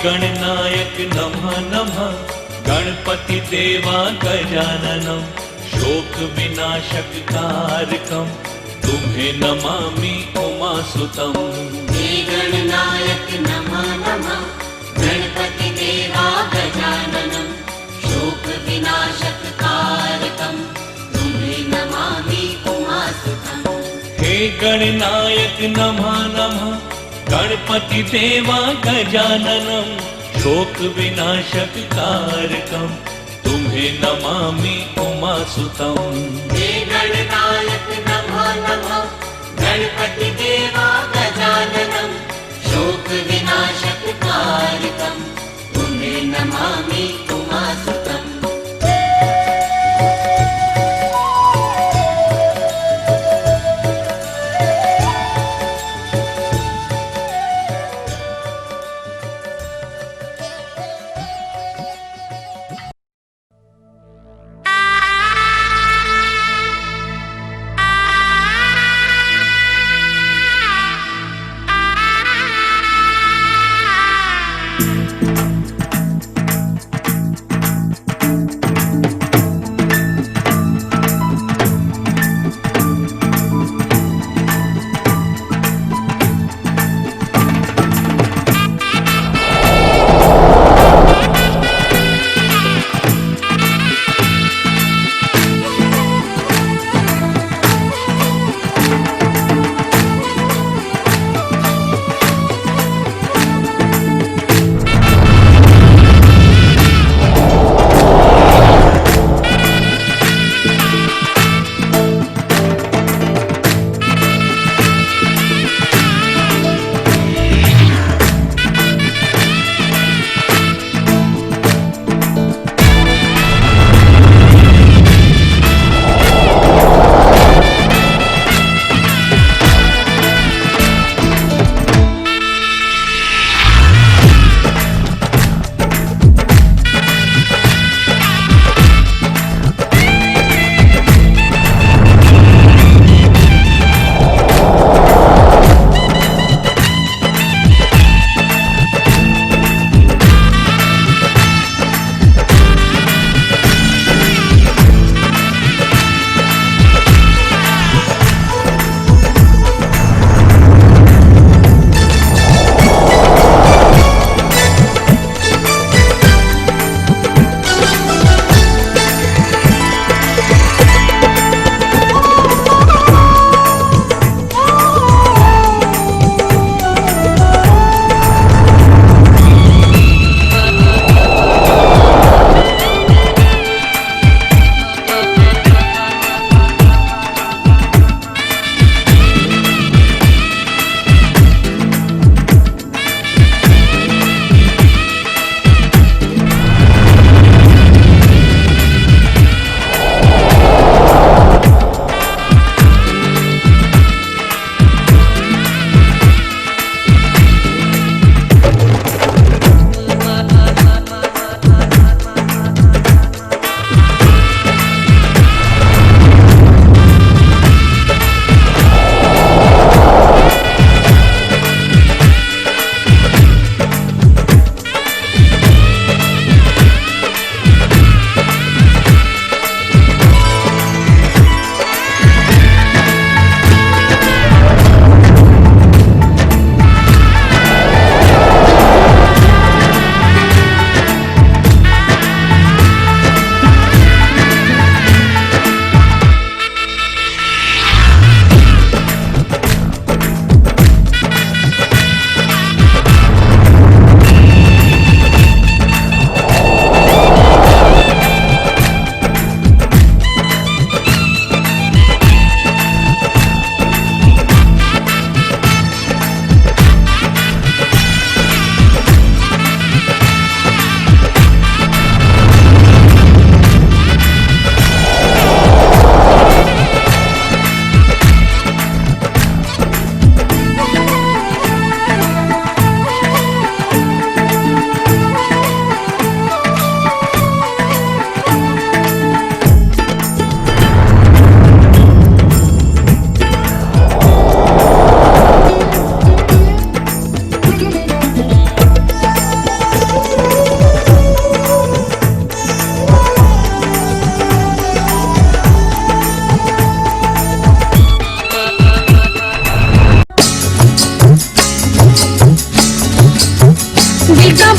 गणनायक नमः नमः, गणपति देवा गजाननम, शोक विनाशक कारकम, तुम्हें नमामि उमासुतम। हे गणनायक नमः नमः, गणपति देवा गजाननम, शोक विनाशक कारकम, तुम्हें नमामि उमासुतम। हे गणनायक नमः नमः, गणपति देवा गजाननम, शोक विनाशक कारकम, तुम्हें नमामि उमासुतम। हे गणनायक नमः नमः, गणपति देवा गजाननम, शोक विनाशक कारकम, तुम्हें नमामि उमासुतम।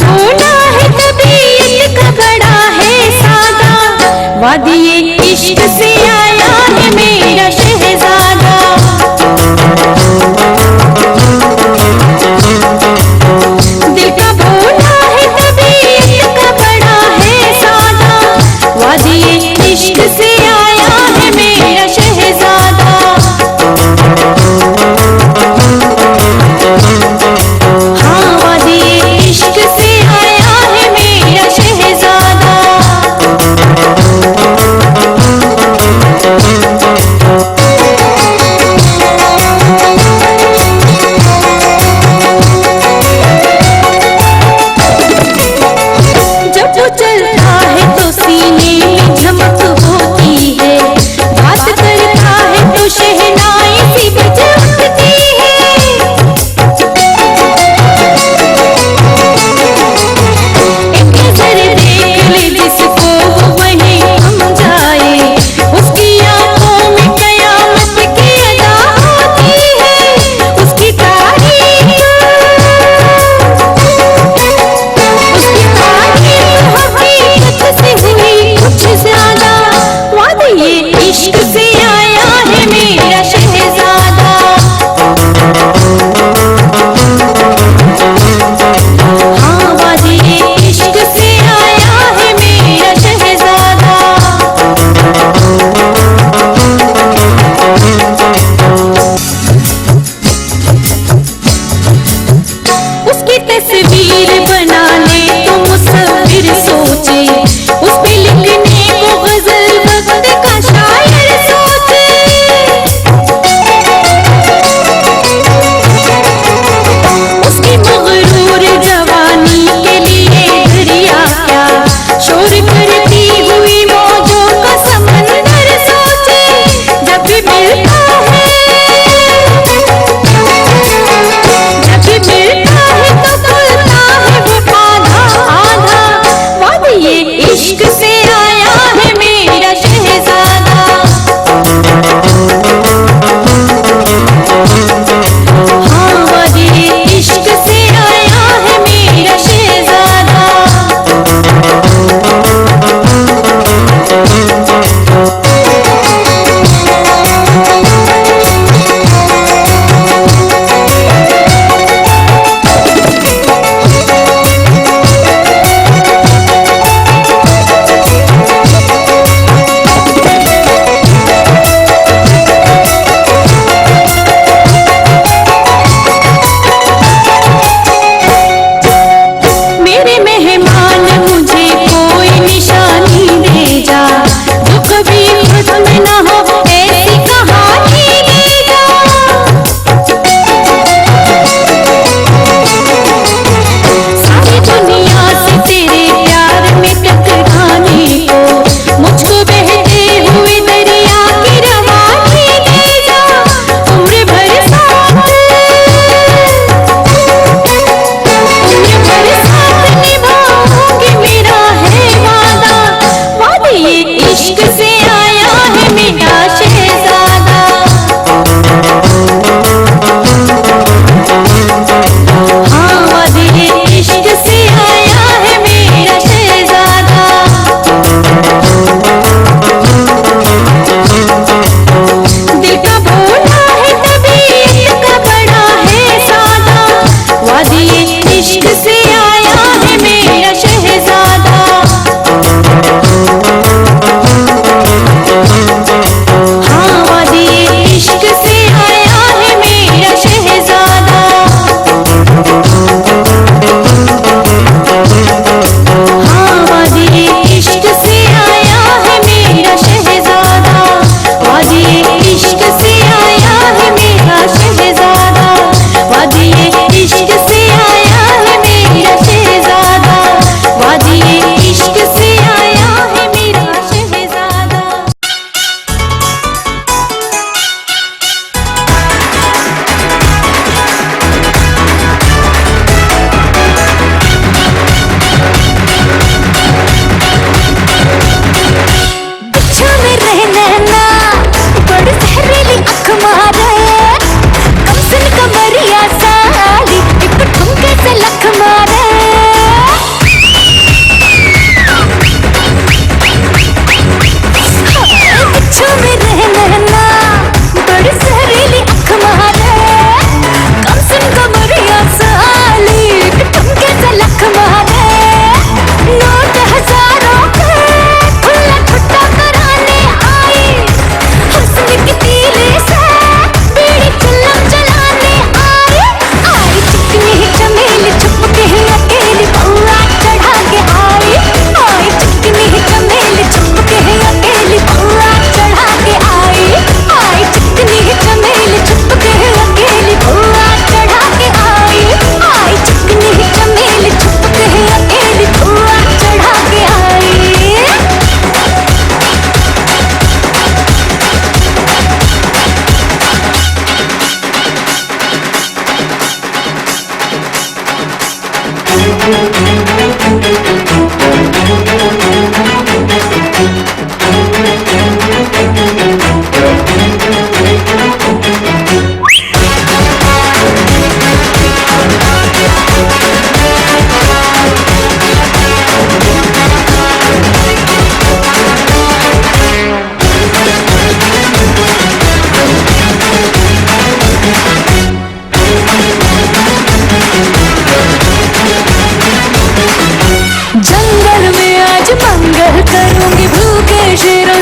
भोला है तबीयत का बड़ा है सादा, वादिये इश्क से आया है मेरा शहजादा। दिल का भोला है तबीयत का बड़ा है सादा, वादिये इश्क से आया है मेरा शहजादा। हाँ, वादिये इश्क से आया है मेरा शहजादा।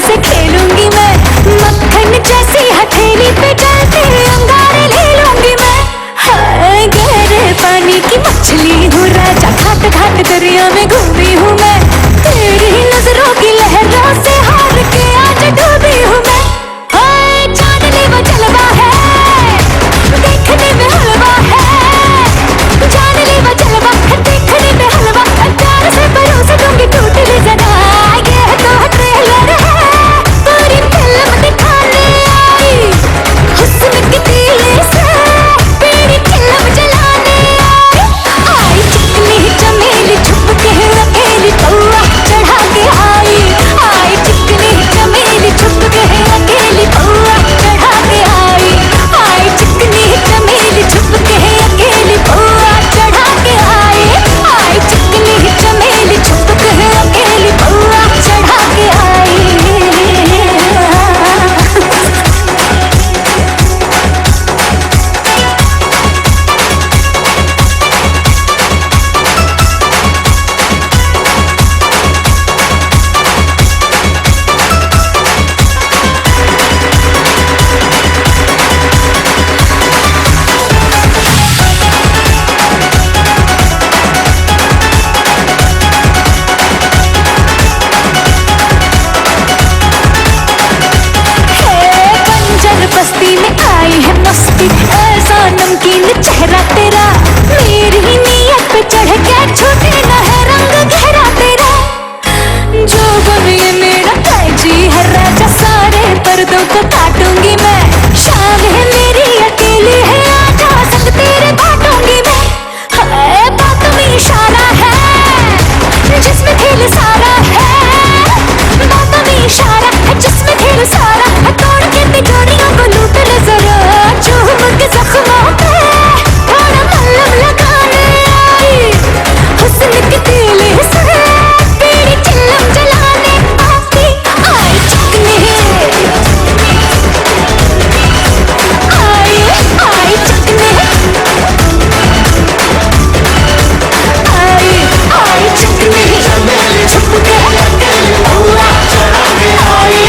से खेलूंगी मैं, मक्खन जैसी हथेली पे चलते अंगारे ले लूंगी मैं। हाय गहरे पानी की मछली हूँ राजा, घाट घाट दरिया में घूमी हूँ मैं, तेरी नजरों की लहरों से हार के आज डूबी हूँ मैं। हाय चांदनी वो जलवा है, देखने में हलवा है, चांदनी वो जलवा है, देखने में हलवा, प्यार से परोस दूंगी टूटली जरा। ये तो ट्रेलर है, पूरी फिल्म दिखाने आई, हुस्न की तीली से पूरी फिल्म जलाने आई। चिकनी चमेली छुप के अकेली पौआ चढ़ा के आई, चिकनी चमेली छुप के अकेली पौआ चढ़ा के आई, चिकनी चमेली छुप के अकेली पौआ चढ़ा के आई, चिकनी चमेली छुप के अकेली पौआ चढ़ा के आई। बंजर बस्ती में आई है मस्ती, ऐसा नमकीन चेहरा तेरा, मेरी नीयत पे चढ़ के छूटे न है रंग गहरा तेरा। जो बन ये मेरा कैची है राजा, सारे पर्दों को काटूंगी मैं, शाम है मेरी अकेली है, आजा संग तेरे बांटूंगी मैं। हाय बातों में इशारा है, जिसमें दिल सारा है, बातों में इशारा है, जिसमें दिल सारा है, तोड़ के तिजोरियों को लूट ले जरा, चूम के जख्मों पे थोड़ा मलहम लगाने आई, हुस्न की तीली से तेरी चिल्लम जलाने आई, चिकनी आई चिकनी आई चिकनी छुप के पौआ चढ़ा के आई,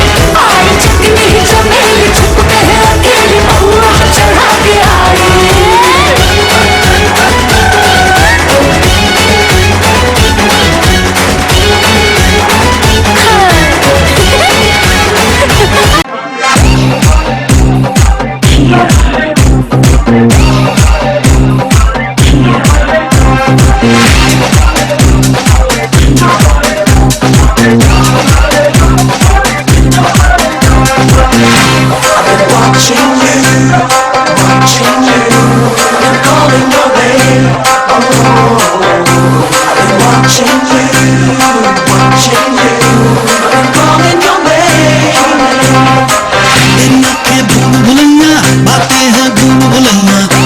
चिकनी चमेली छुप के अकेली पौआ चढ़ा के आई।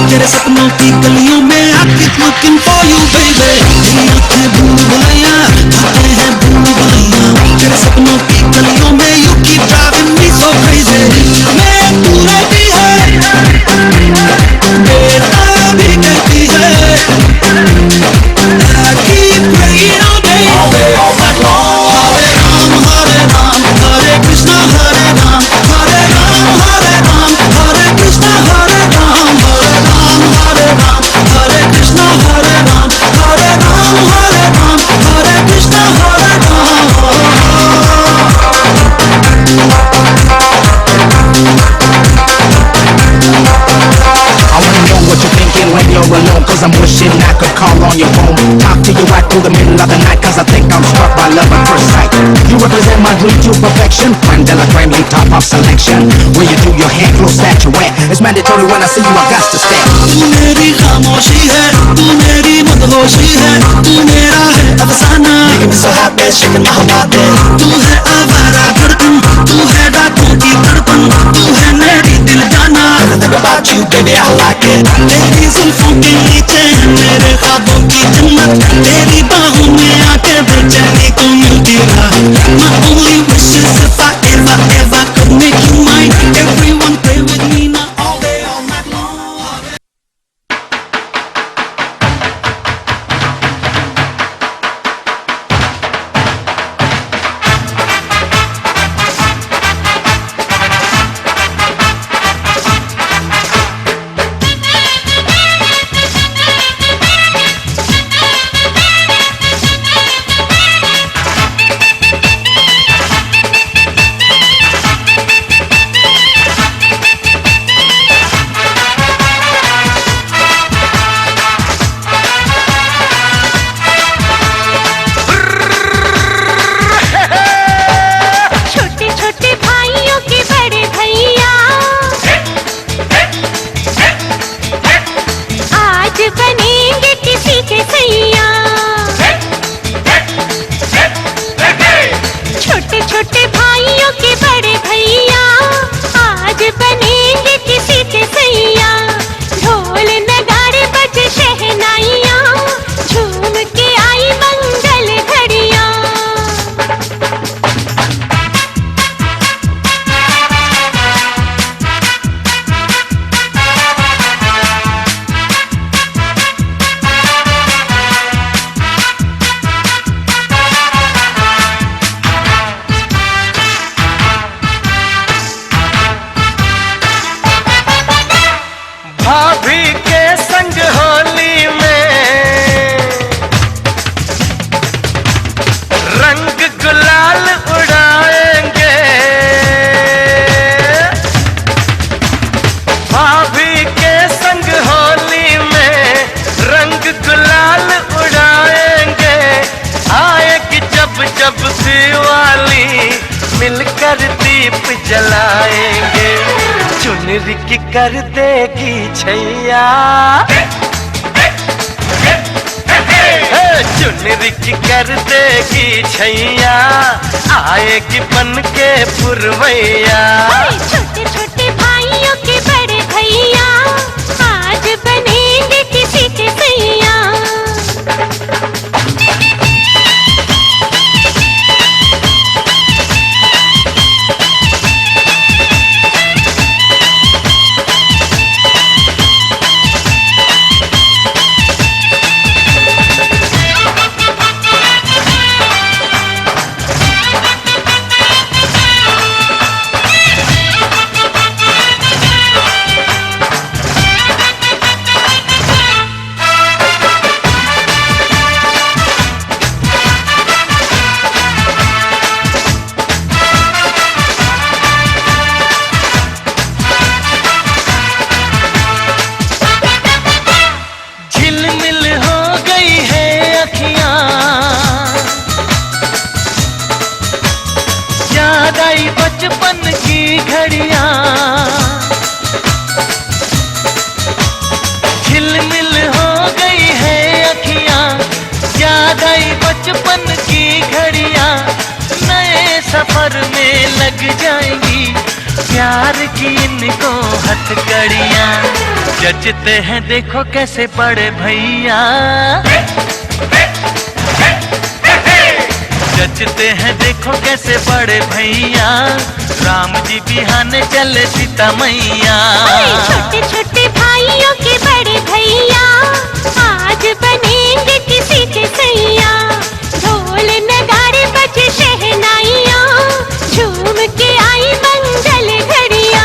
तेरे सपनों की गलियों में I keep looking for you baby, तेरी आँखें भूल भुलैया, बातें हैं भूल भुलैया, तेरे सपनों की गलियों में you keep driving me so crazy। मैं तू रहती है, बेटा भी कहती है, I keep praying all day, all night long। Hare Ram, Hare Krishna, Hare Ram, Hare Ram, Hare Ram, Hare Krishna, Hare Ram, Hare Ram, Hare Ram, Hare Krishna, Hare Ram, Hare Ram, Hare Ram, Hare Krishna, Hare Ram। I wanna know what you're thinking when you're alone, cause I'm wishing I could call on your phone, talk to you right through the middle of the night, cause I think I'm struck by love at first sight। You represent my dream to perfection, Mandela Grammy top of selection, when you do your hand close statuette, it's mandatory when I see you I got to step। तू मेरी खामोशी है, तू मेरी मदहोशी है, तू मेरा है अफसाना, Making me so happy, shaking my whole body। तू है आवारा धड़कन, तू है रातों की तड़पन, तू है मेरी दिल जाना। Everything about you, baby, I like it। तेरी जुल्फों के नीचे है मेरे ख्वाबों की जन्नत, तेरी बाहों में आके बेचैनी को मिलती राहत। My only wish is if I ever could make you mine, everyone play with me now all day all night long। वाली मिलकर दीप जलाएंगे, चुनरी की कर देगी छैया, चुनरी की कर देगी छैया, आएगी बन के पुरवैया। छोटे छोटे भाइयों के बड़े भैया आज बनेंगे किसी के सैया। बचपन की घड़ियां झिलमिल हो गई है अखियां, याद आई बचपन की घड़ियां, नए सफर में लग जाएंगी प्यार की इनको हथकड़ियां। जचते हैं देखो कैसे बड़े भैया, जचते हैं देखो कैसे बड़े भैया, राम जी बिहाने चले सीता मैया। छोटे छोटे भाइयों के बड़े भैया आज बनेंगे किसी के सैया। ढोल नगाड़े बजे शहनाइयाँ, झूम के आई मंगल घड़ियाँ।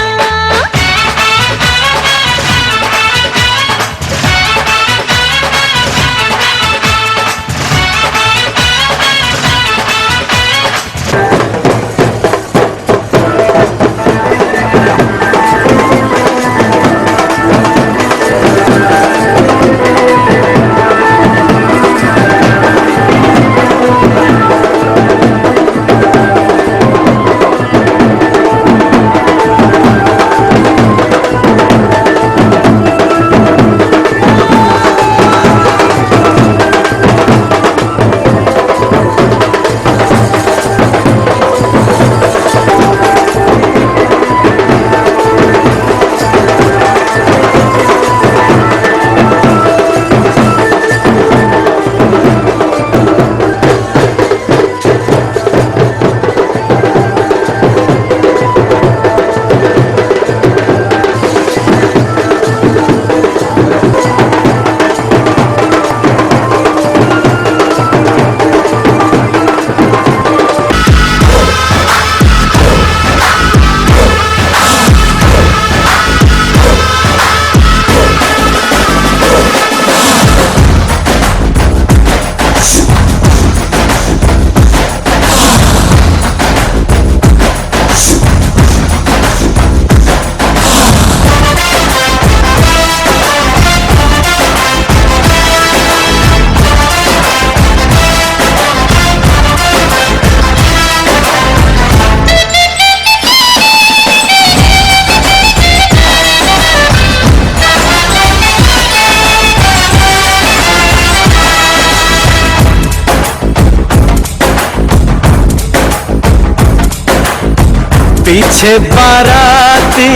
पीछे बाराती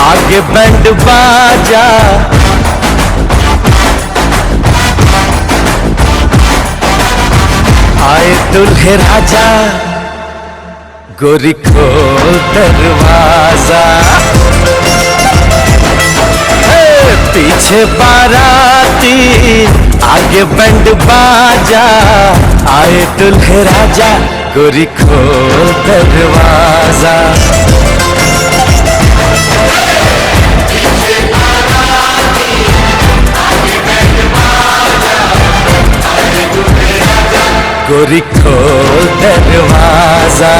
आगे बैंड बाजा, आए दुल्हे राजा, गोरी खोल दरवाजा। पीछे बाराती आगे बैंड बाजा, आए दुल्हे राजा, गोरी खोल दरवाजा। गोरी खोल दरवाजा।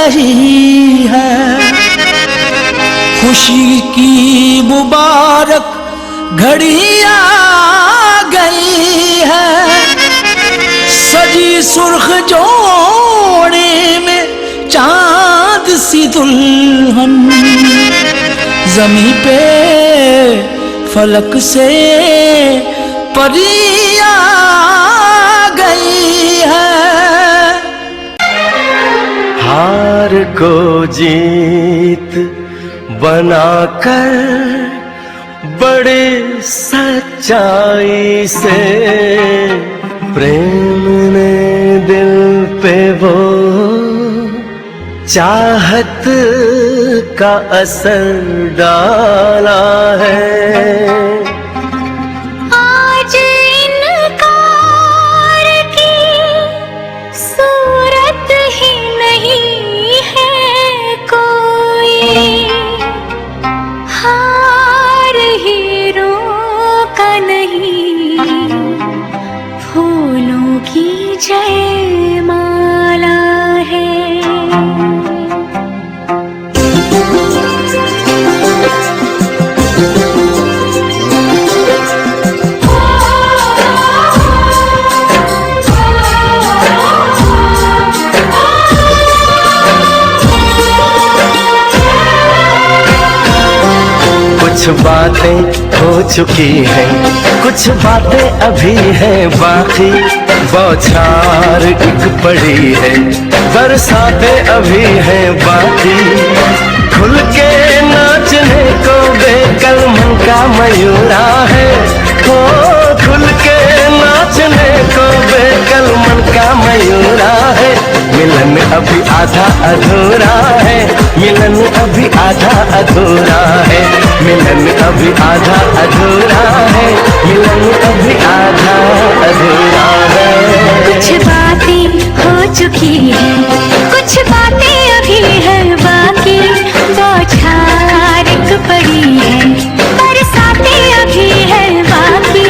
रही है। खुशी की मुबारक घड़ी आ गई है, सजी सुर्ख जोड़े में चांद सी दुल्हन, जमी पे फलक से परी आ गई है। हार को जीत बनाकर बड़े सच्चाई से प्रेम ने दिल पे वो चाहत का असर डाला है। आज इनकार की सूरत ही नहीं है कोई, हार हीरों का नहीं, फूलों की जयमाला है। कुछ बातें हो चुकी हैं, कुछ बातें अभी हैं बाकी, बौछार एक पड़ी है, बरसातें अभी हैं बाकी। खुल के नाचने को बेकल मन का मयूरा है, हो खुल के नाचने को बेकल मन का मयूरा है। मिलन अभी आधा अधूरा है, मिलन अभी आधा अधूरा है, मिलन अभी आधा अधूरा है, मिलन अभी आधा अधूरा है। कुछ बातें हो चुकी हैं, कुछ बातें अभी है बाकी, बौछार एक पड़ी है, बरसातें अभी है बाकी।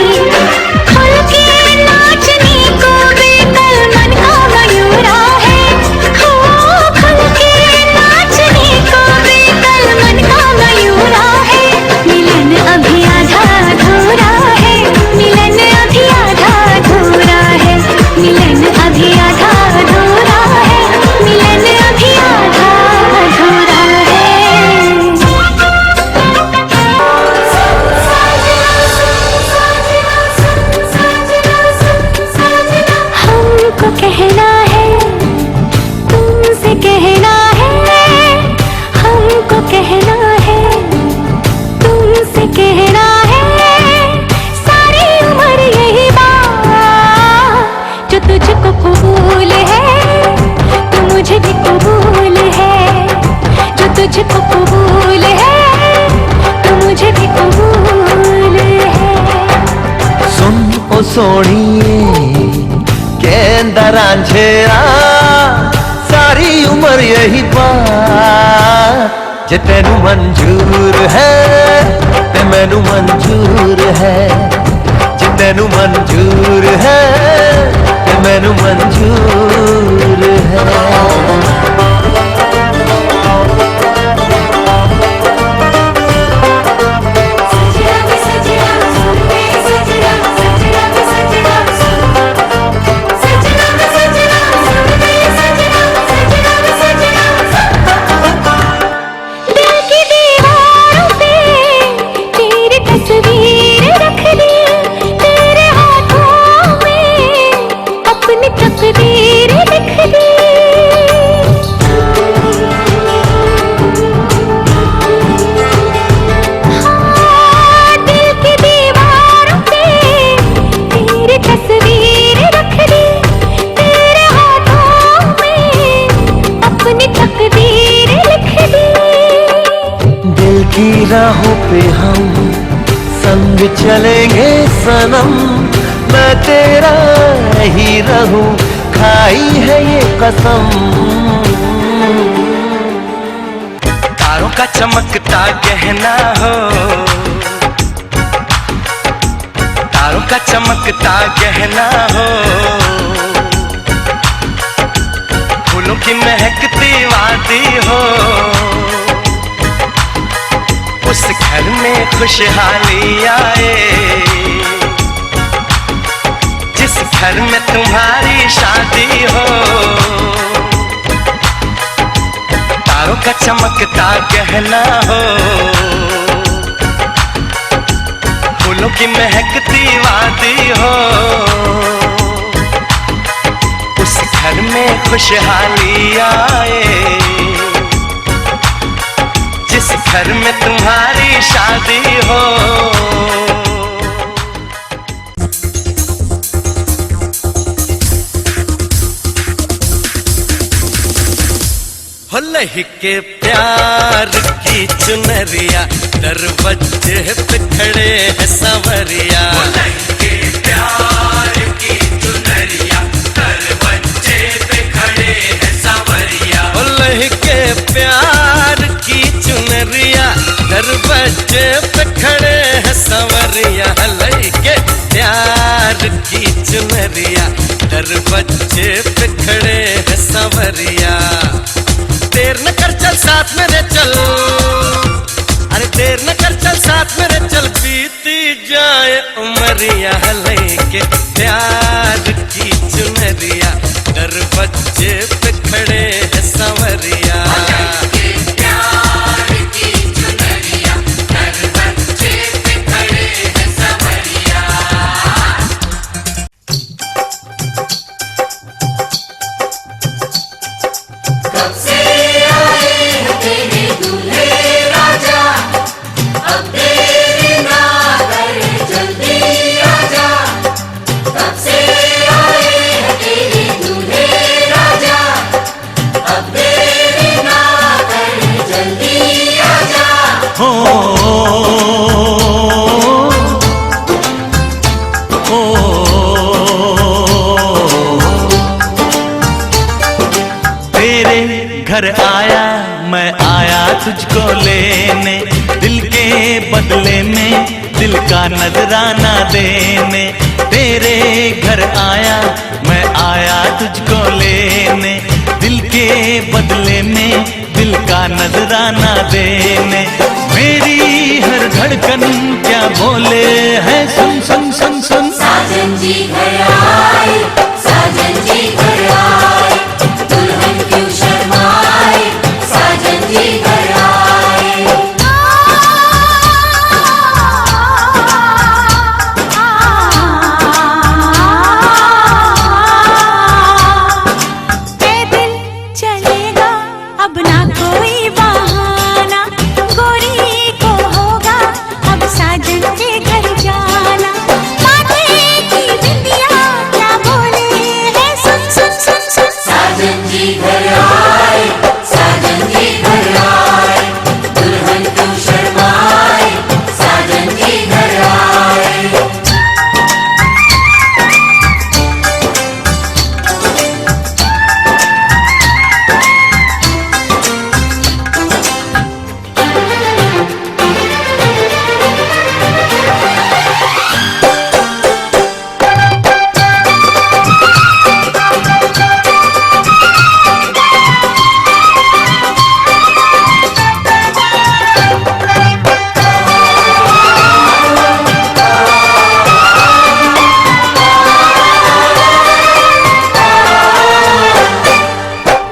खुल के नाचने को बेकल मन का मयूरा है, हो खुल के नाचने को बेकल मन का मयूरा है। मिलन अभी आधा अधूरा है, मिलन अभी आधा अधूरा है, मिलन अभी आधा अधूरा है, मिलन अभी आधा अधूरा है। हमको कहना है, तुमसे कहना है, हमको कहना है, तुमसे कहना है, सारी उम्र यही बात जो तुझको कबूल है, तो मुझे भी कबूल है, जो तुझको कबूल है, तो मुझे भी कबूल है। सुन ओ सोनिए केंदा रांझेरा, सारी उम्र यही बात जे तेनू मंजूर है, ते मैनू मंजूर है, जे तेनू मंजूर है, ते मैनू मंजूर है। की राहों पे हम संग चलेंगे सनम, मैं तेरा ही रहूं, खाई है ये कसम। तारों का चमकता गहना हो, तारों का चमकता गहना हो, फूल फूलों की महकती वादी हो, उस घर में खुशहाली आए, जिस घर में तुम्हारी शादी हो। तारों का चमकता गहना हो, फूलों की महकती वादी हो, उस घर में खुशहाली आए, जिस घर में तुम्हारी शादी हो। लही के प्यार की चुनरिया, दरवाजे पे खड़े हैं संवरिया। लही के प्यार की चुनरिया, दरवाजे पे खड़े हैं संवरिया। लही के प्यार की चुनरिया, दरवाजे पे खड़े हैं संवरिया। लही के प्यार की चुनरिया, दरवाजे पे खड़े हैं संवरिया। देर न कर चल साथ मेरे चल, अरे देर न कर चल साथ मेरे चल, बीती जाए उमरिया। लेके प्यार की चुनरिया, दरवाजे पे खड़े हैं संवरिया। प्यार की चुनरिया, दरवाजे पे खड़े हैं संवरिया। कब से तेरे दूल्हे राजा, अब देर ना कर जल्दी आजा। कब से आए हैं तेरे दूल्हे राजा, अब देर ना कर जल्दी आजा। हो तेरे घर आया मैं, आया तुझको लेने, दिल के बदले में दिल का नजराना देने। तेरे घर आया मैं, आया तुझको लेने, दिल के बदले में दिल का नजराना देने। मेरी हर धड़कन क्या बोले है, सुन सुन सुन सुन। साजन जी घर आए, साजन जी घर आए, दुल्हन क्यों शर्माए, साजन जी घर आए। पैदल चलेगा अब ना कोई बहाना, गोरी को होगा अब साजन के घर जाना। माथे की बिंदिया क्या बोले है, सुन सुन सुन सुन। साजन जी घर आए, साजन जी घर आए, दुल्हन क्यों शर्माए, साजन जी घर आए।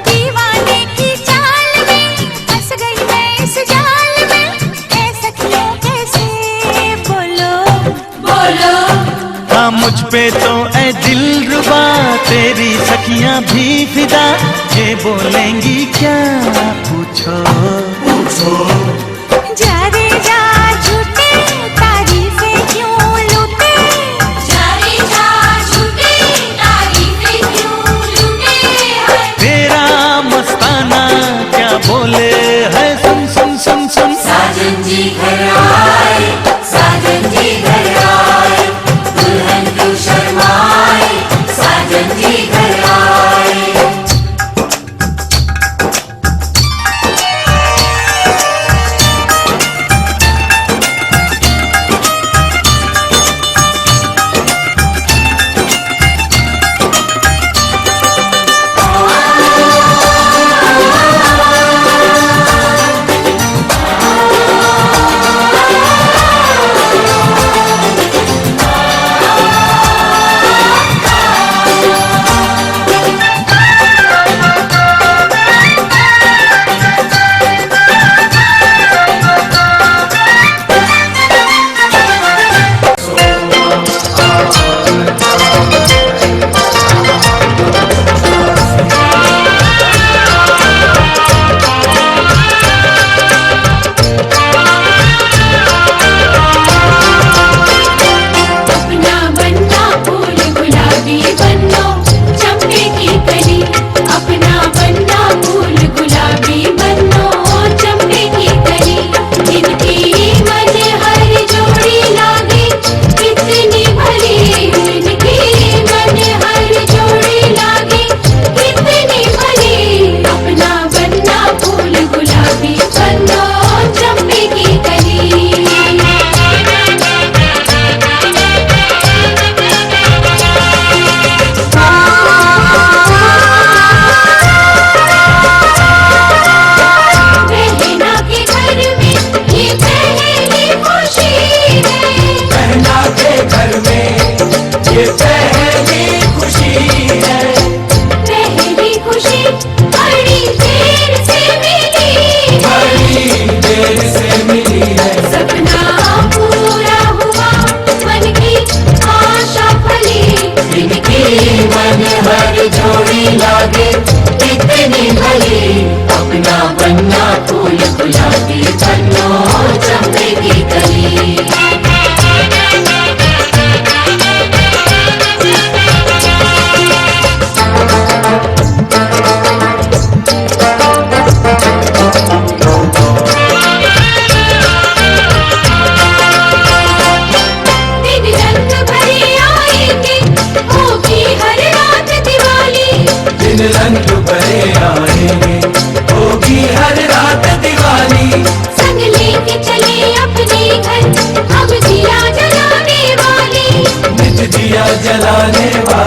दीवाने की चाल में फंस गई मैं इस जाल में, ऐ सखियों कैसे बोलो बोलो। हाँ मुझ पे तो ऐ दिलरुबा, तेरी सखियां भी फिदा, ये बोलेंगी क्या पूछो पूछो। जा रे जा झूठे तारीफें क्यों लूटे, जा रे जा झूठे तारीफें क्यों लूटे हैं। तेरा मस्ताना क्या बोले है, सुन सुन सुन सुन। साजन जी घर आए, साजन जी घर आए, दुल्हन क्यों शर्माए, साजन जी घर आए।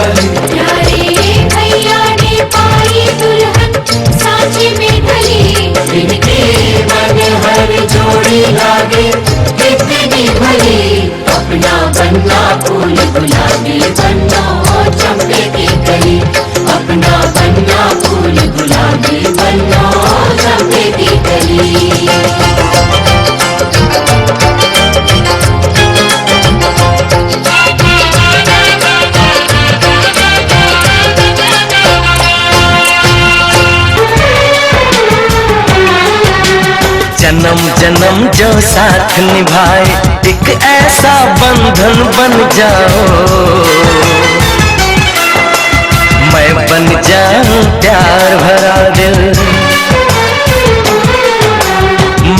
वाली। प्यारे भैया ने पाई दुल्हन सांचे में ढली, इनके मन हर जोड़ी लागे कितनी भली। अपना बनना फूल गुलाबी बनो चंपे की कली, अपना बनना फूल गुलाबी बनो चंपे की कली। जन्म जन्म जो साथ निभाए एक ऐसा बंधन बन जाओ, मैं बन जाऊं प्यार भरा दिल,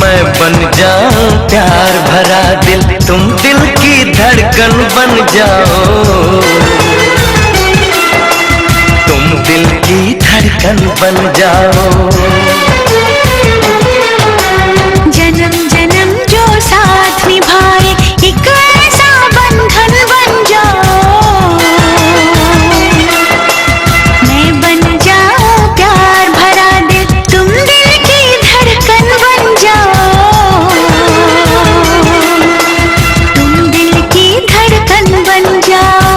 मैं बन जाऊं प्यार भरा दिल, तुम दिल की धड़कन बन जाओ, तुम दिल की धड़कन बन जाओ। जन्म जन्म जो साथ निभाए एक ऐसा बंधन बन जाओ, मैं बन जाऊं प्यार भरा दिल, तुम दिल की धड़कन बन जाओ, तुम दिल की धड़कन बन जाओ।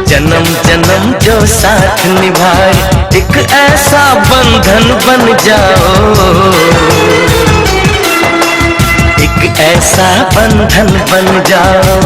जन्म जन्म जो साथ निभाए एक ऐसा बंधन बन जाओ, एक ऐसा बंधन बन जाओ।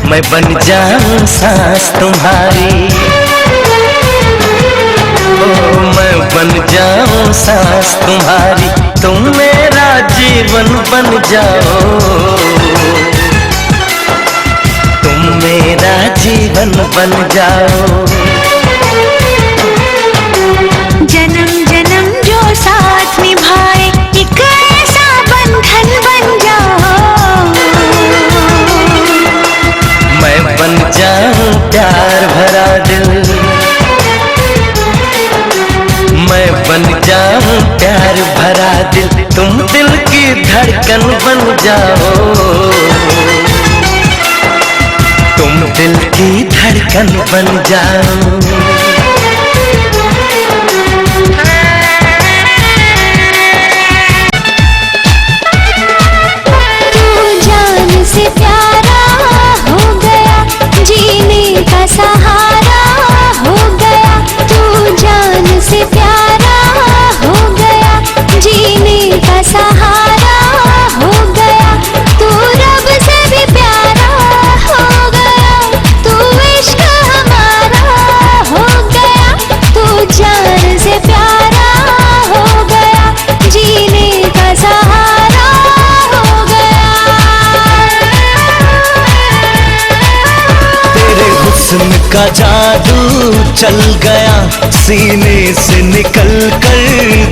मैं बन जाऊं सांस तुम्हारी, ओ मैं बन जाऊं सांस तुम्हारी, तुम मेरा जीवन बन जाओ, तुम मेरा जीवन बन जाओ। जन्म जन्म जो साथ निभाए एक ऐसा बंधन बन जाओ, मैं बन जाऊं प्यार भरा दिल, मैं बन जाऊं प्यार भरा दिल, तुम दिल की धड़कन बन जाओ, तुम दिल की धड़कन बन जाओ। से प्यारा हो गया, जीने का सहारा हो गया, तू जान से प्यारा हो गया, जीने का सहारा हो गया। हुस्न का जादू चल गया, सीने से निकल कर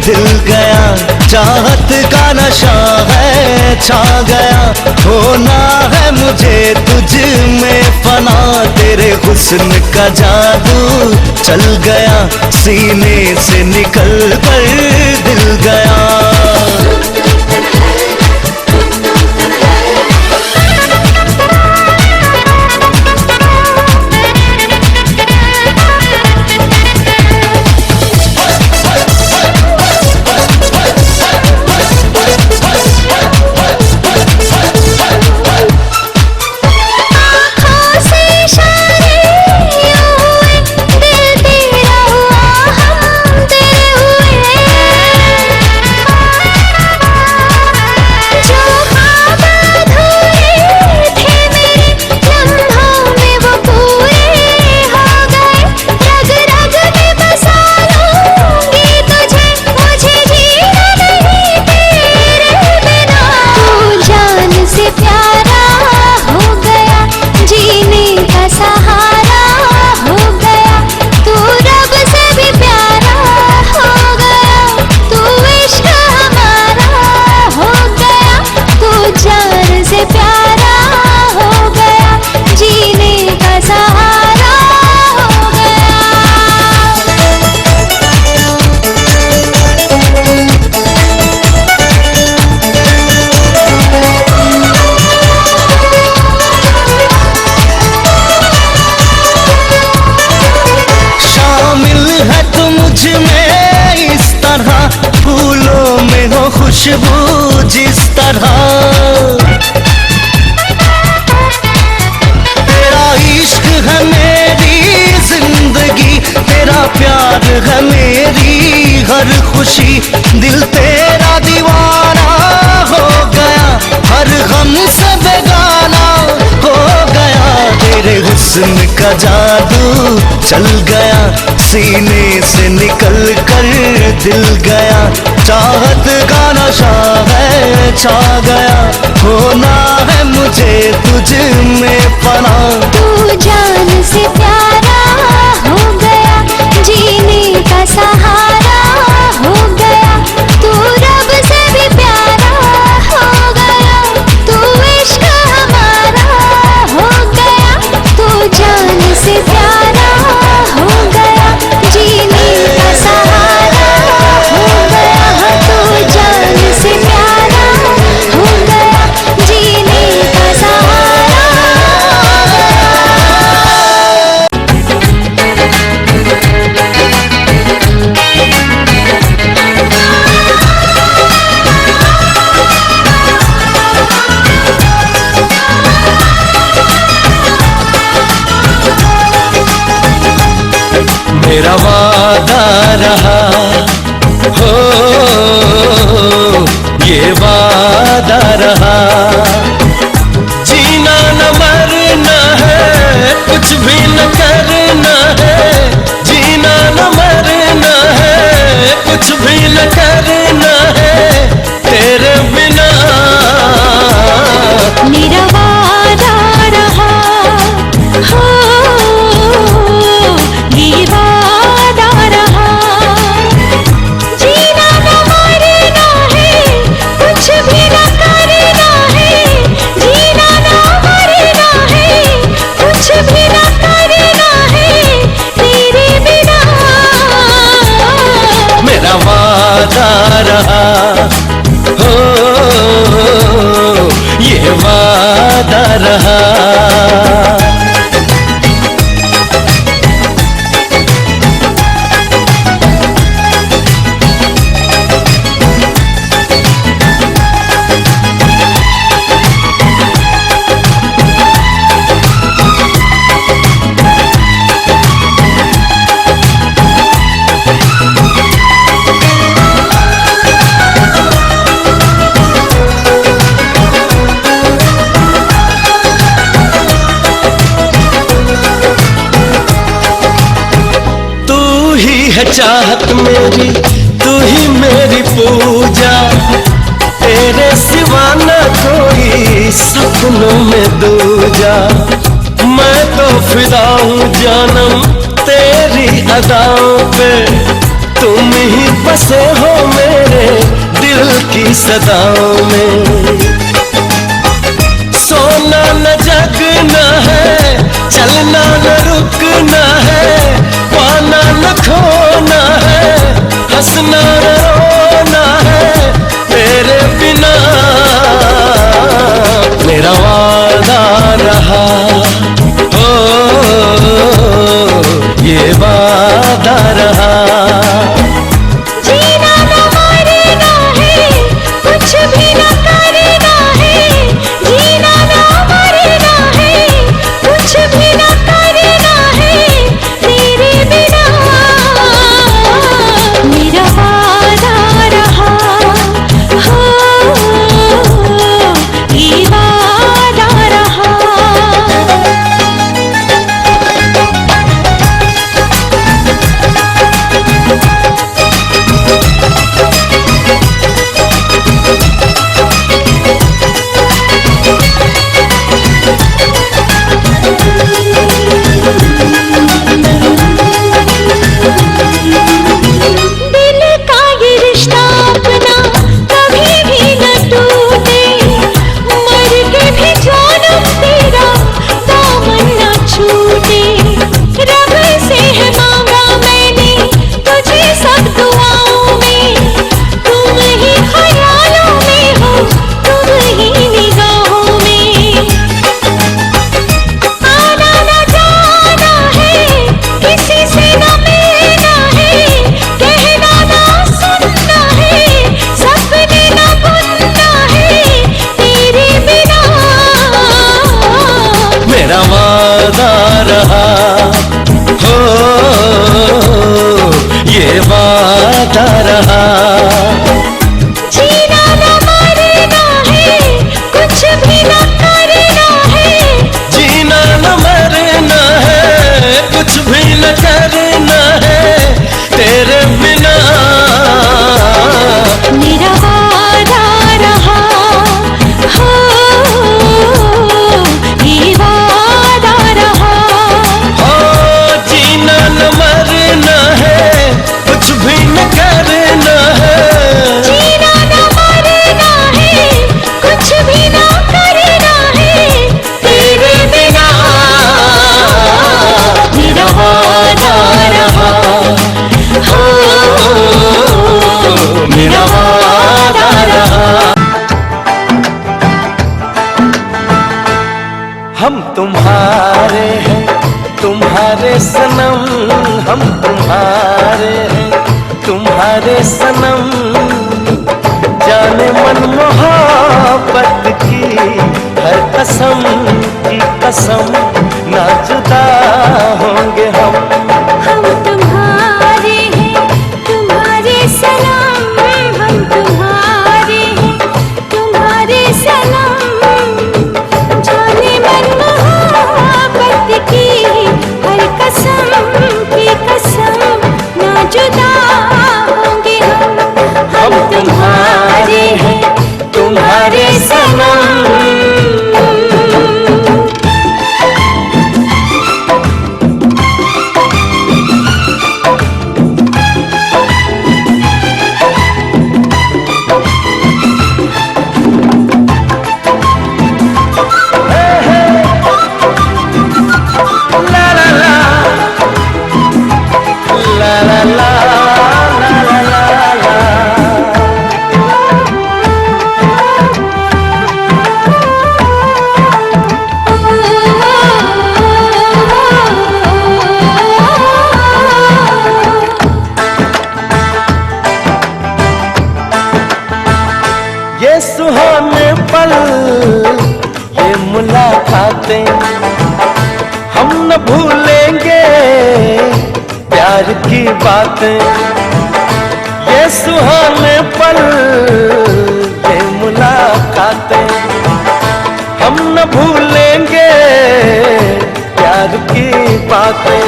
दिल गया, चाहत का नशा है छा गया, होना है मुझे तुझ में फना, तेरे हुस्न का जादू चल गया, सीने से निकल कर दिल गया। खुशबू जिस तरह तेरा इश्क है मेरी जिंदगी, तेरा प्यार है मेरी हर खुशी, दिल तेरा दीवाना हो गया, हर गम से बेगाना हो गया, तेरे हुस्न का जादू चल गया, सीने से निकल कर दिल गया, चाहत का नशा है छा गया, होना है मुझे तुझ में फना, तू जान से प्यारा हो गया, जीने का सहारा हो गया, तू रब से भी प्यारा हो गया, तू इश्क हमारा हो गया, तू जान से प्यारा हो गया, जीने का सहारा हो गया, तू जान से प्यारा हो गया, जीने का सहारा हो मेरा वादा रहा हो, ये वादा रहा, जीना न मरना है, कुछ भी न करना है, जीना न मरना है, कुछ भी न करना है, तेरे बिना मेरा वादा रहा हो, ये वादा रहा, जीना न मरना है, कुछ भी न करना है, जीना न मरना है, कुछ भी न करना है, तेरे बिना मेरा वादा रहा हो, ये वादा रहा। है चाहत मेरी, तू ही मेरी पूजा, तेरे सिवा न कोई सपनों में दूजा, मैं तो फिदा हूँ जानम तेरी अदाओं पे, तुम ही बसे हो मेरे दिल की सदाओं में। सोना न जगना है, चलना न रुकना है, पाना न खोना है, हंसना न रोना है तेरे बिना। मेरा वादा रहा हो, ये वादा रहा। जीना न मरना है, कुछ भी न करना है। जीना न मरना है, कुछ भी न करना है तेरे बिना। मेरा वादा रहा हो, ये वादा रहा। दिल का ये रिश्ता अपना कभी भी न टूटे, मर के भी जानम तेरा दामन न छूटे। रब से है मांगा मैंने तुझे सब दुआओं में, तुम ही ख्यालों में हो, तुम ही निगाहों में। आना न जाना है, किसी से न मिलना है, कहना न सुनना है, सपने न बुनना है तेरे बिना। मेरा वादा रहा हो, ये वादा रहा। जीना न मरना है, कुछ भी न करना है। जीना न मरना है, कुछ भी न करना है तेरे बिना। मेरा वादा रहा हो, ये वादा रहा। हो जीना न मरना है, कुछ भी न करना है। जीना न मरना है, कुछ भी न करना है तेरे बिना। मेरा वादा रहा हो, मेरा वादा रहा। हम तुम्हारे हैं, तुम्हारे सनम, हम तुम्हारे हैं, तुम्हारे सनम। जाने मन मोहब्बत की हर कसम की कसम, ना जुदा होंगे हम। हम तुम्हारे हैं, तुम्हारे सनम। हम तुम्हारे हैं, तुम्हारे सनम। जाने मन मोहब्बत की हर कसम की कसम, ना जुदा होंगे हम। हम तुम्हारे हैं, तुम्हारे सनम। ये सुहाने पल, ये मुलाकातें हम न भूलेंगे प्यार की बातें। ये सुहाने पल, ये मुलाकातें हम न भूलेंगे प्यार की बातें।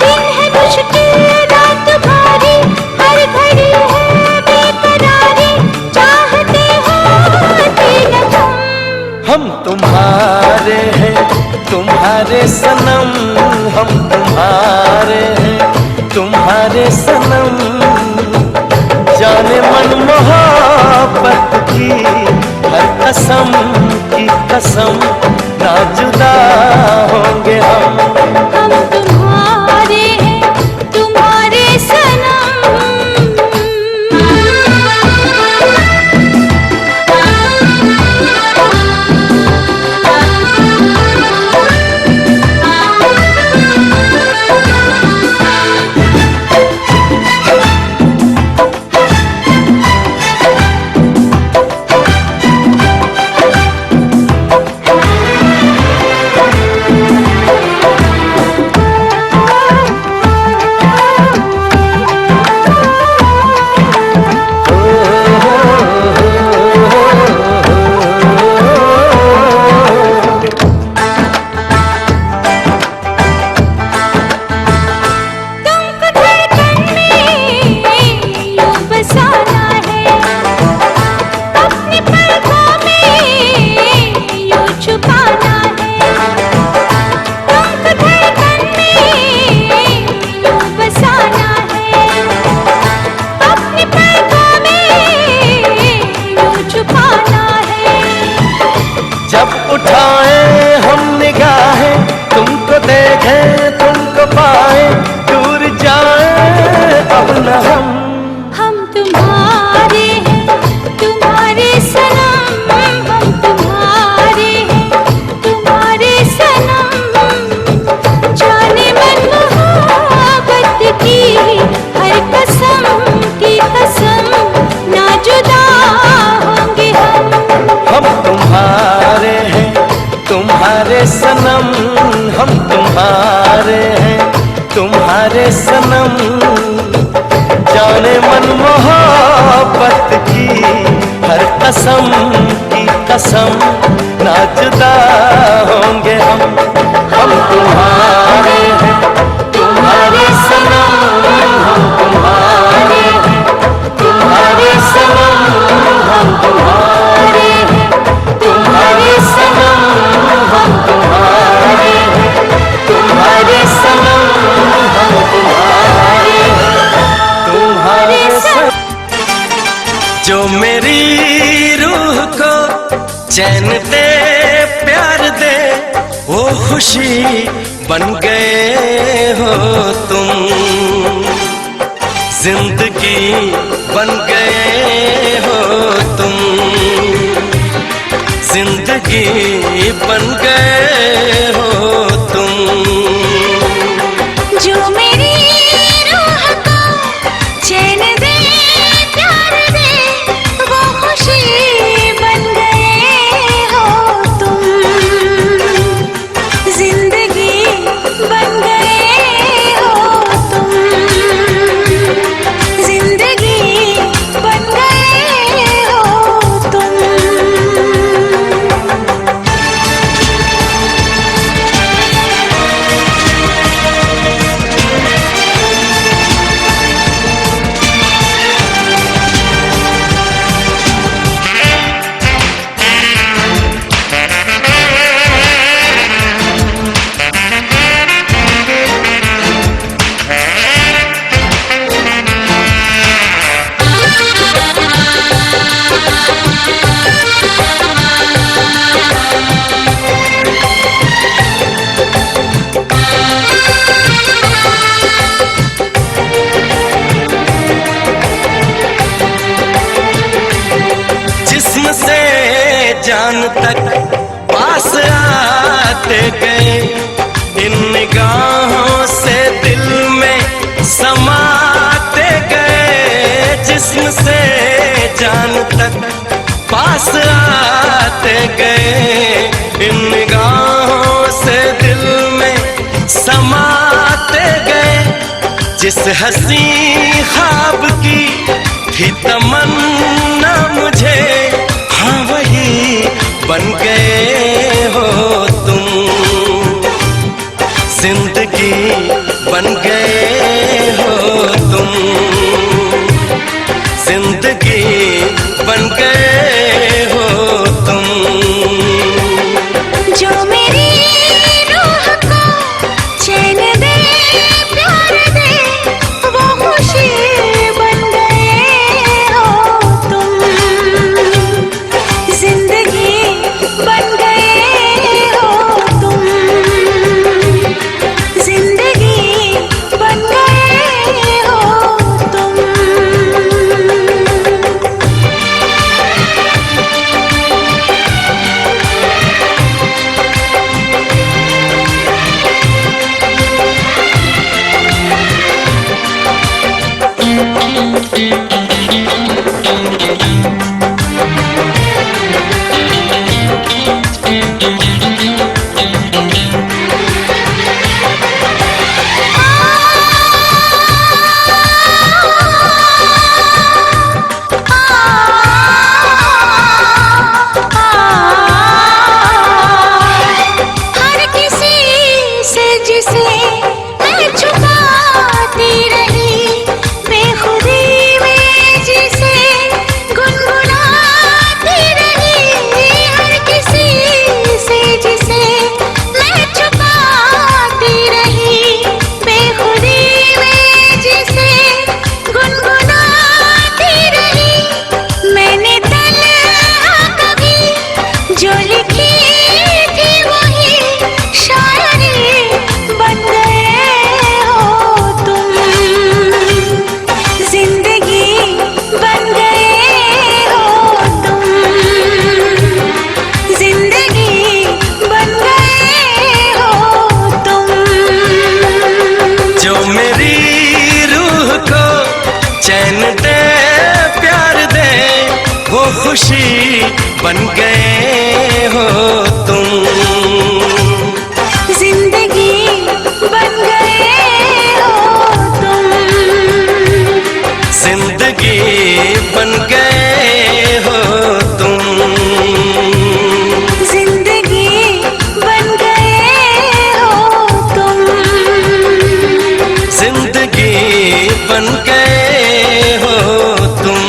दिन है मुश्किल, रात भारी, हर घड़ी है बेकरारी, चाहते हो तेरा तुम। हम तुम्हारे हैं, तुम्हारे तुम्हारे सनम हम तुम्हारे हैं, तुम्हारे सनम। जाने मन मोहब्बत की हर कसम की कसम, ना जुदा होंगे हम। हम तुम्हारे हैं, तुम्हारे सनम। उठाए हम निगाहें, तुमको देखें तुमको पाए, दूर जाए अब न हम तुम्हारे हैं, तुम्हारे सनम। हम तुम्हारे हैं, तुम्हारे सनम। जाने मन मोहब्बत की हर कसम की कसम, ना जुदा होंगे हम तुम्हारे हैं, तुम्हारे सनम। हम तुम्हारे हैं, तुम्हारे सनम। जाने मन मोहब्बत की हर कसम की कसम, ना जुदा होंगे हम तुम्हारे हैं, तुम्हारे सनम। हम तुम्हारे हैं, तुम्हारे सनम। हम तुम्हारे हैं, तुम्हारे सनम। हम तुम्हारे हैं, तुम्हारे सनम। हम तुम्हारे हैं, तुम्हारे सनम। जो मेरी रूह को चैन दे प्यार दे, वो खुशी बन गए हो तुम। जिंदगी बन गए हो तुम, जिंदगी बन गए हो तुम। जो मेरी रूह को चैन दे प्यार दे, वो खुशी बन गए हो तुम। जिंदगी बन गए हो तुम, जिंदगी बन गए हो तुम। जिस्म से जान तक पास आते गए, इन निगाहों से दिल में समाते गए। जिस्म से जान तक पास आते गए, इन निगाहों से दिल में समाते गए। जिस हंसी ख्वाब की थी तमन्ना मुझे, हाँ वही बन गए हो तुम। जिंदगी बन गए हो तुम, जिंदगी बन गए हो तुम। जो मेरी रूह को से मैं छुपाती रही, बेखुदी में जिसे गुनगुनाती रही, हर किसी से जिसे मैं छुपाती रही, बेखुदी में जिसे गुनगुनाती रही। मैंने तन्हा कभी जो लिखी थी वही शायरी बन गए हो तुम, जिंदगी बन गए हो तुम, जिंदगी बन गए हो तुम। जो मेरी रूह को चैन दे प्यार दे वो खुशी बन गए हो तुम, जिंदगी बन गए हो तुम, जिंदगी बन गए हो तुम, जिंदगी बन गए हो तुम। जिंदगी बन गए हो तुम।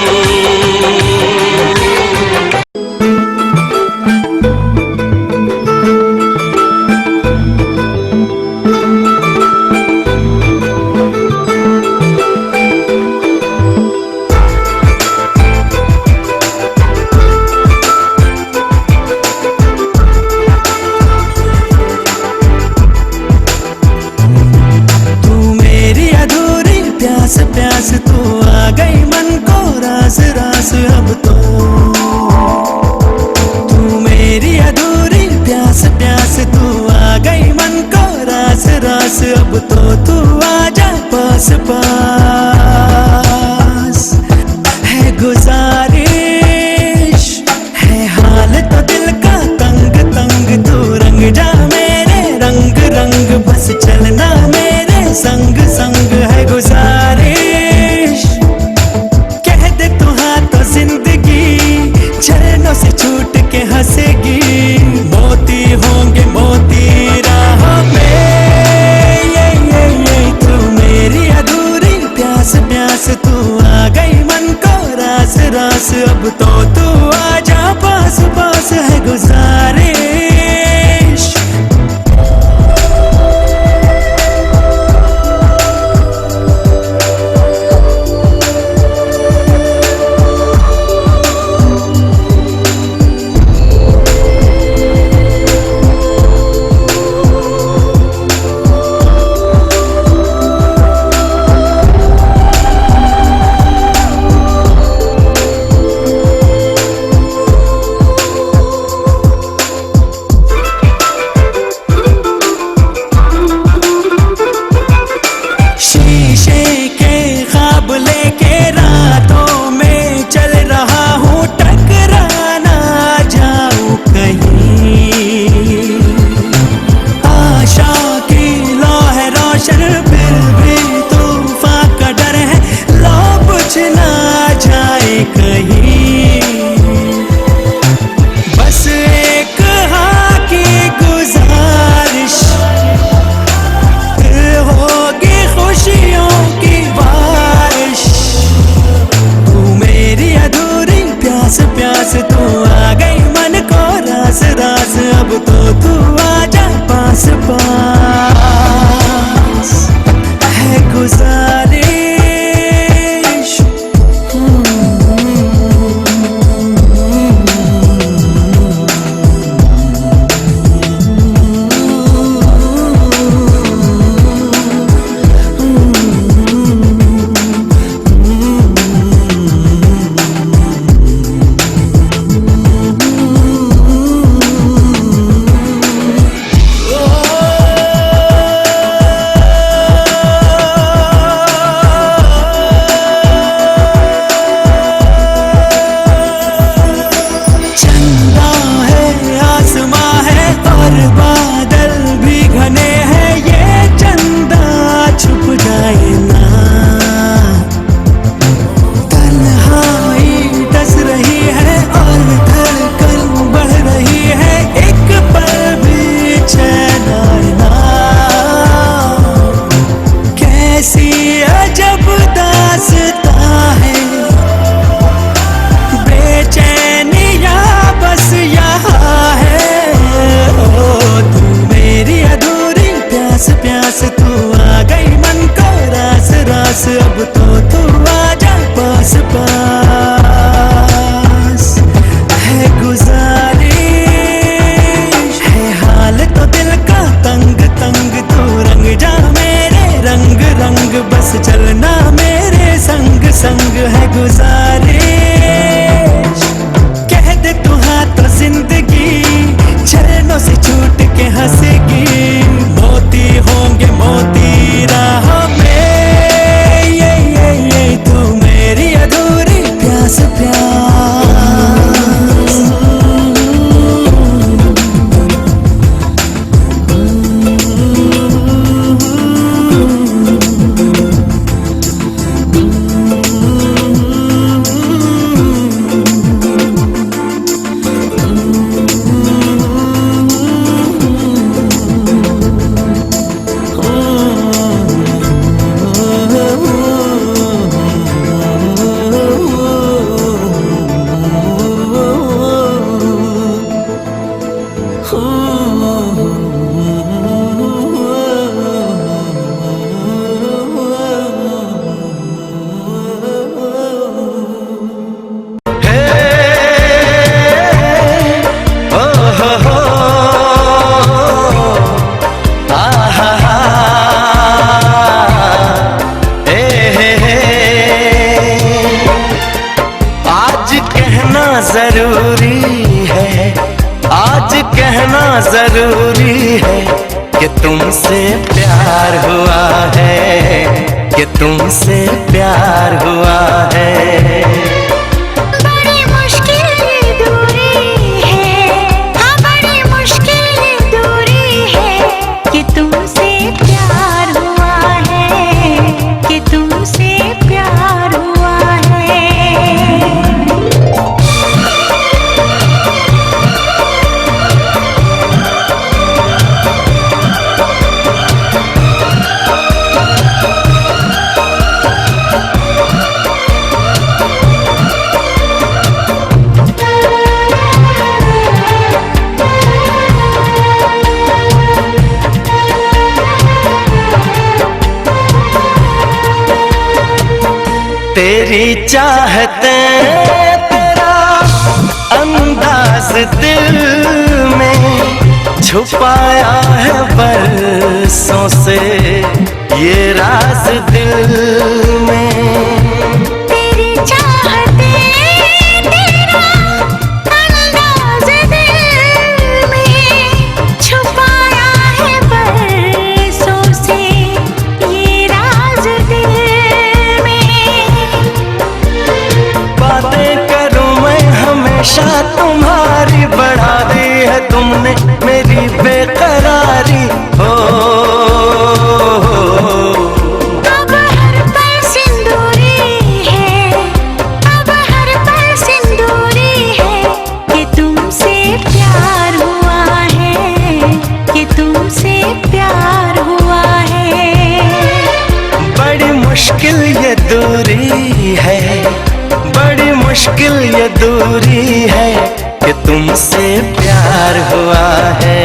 तू मेरी अधूरी प्यास प्यास तू आ गई मन को रास रास अब तो। तू मेरी अधूरी प्यास प्यास तू आ गई मन को रास रास अब तो। तू आजा पास पास है गुजारिश है हाल तो दिल का तंग तंग। तू रंग जा मेरे रंग रंग बस चलना मेरे संग संग है गुजारिश। कह दे तू हाँ तो जिंदगी झरनों से छूट के हंसेगी। मोती होंगे मोती राहों पे ये तू मेरी अधूरी प्यास प्यास तू आ गई मन को रास रास अब तो। तू आजा पास पास है गुजारिश। बस अब तो तू आजा पास पास। है गुजारिश है हाल तो दिल का तंग तंग, तू रंग जा मेरे रंग रंग, बस चलना मेरे संग संग। है गुजारिश कह दे तू हाँ तो जिंदगी चरणों से छूट के हंसेगी। मोती होंगे मोती राहों में, ये तू मेरी अधूरी प्यास प्यास। जरूरी है, आज कहना जरूरी है कि तुमसे प्यार हुआ है, कि तुमसे प्यार हुआ है। बड़ी मुश्किल ये दूरी है, हाँ बड़ी मुश्किल ये दूरी है, कि तुमसे प्यार हुआ है, कि तुमसे प्यार हुआ है। तेरी चाहते तेरा अंदाज दिल में छुपाया है बरसों से ये राज दिल में। तेरी चाहते तेरा अंदाज दिल में छुपाया है बरसों से ये राज दिल में। बातें करूं मैं हमेशा तुम्हारी, बढ़ा दी है तुमने मेरी बेकरारी हो। अब हर पल सिंदूरी है, अब हर पल सिंदूरी है, कि तुमसे प्यार हुआ है, कि तुमसे प्यार हुआ है। बड़ी मुश्किल ये दूरी है, बड़ी मुश्किल ये दूरी है, कि तुमसे प्यार हुआ है,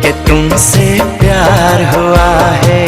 कि तुमसे प्यार हुआ है।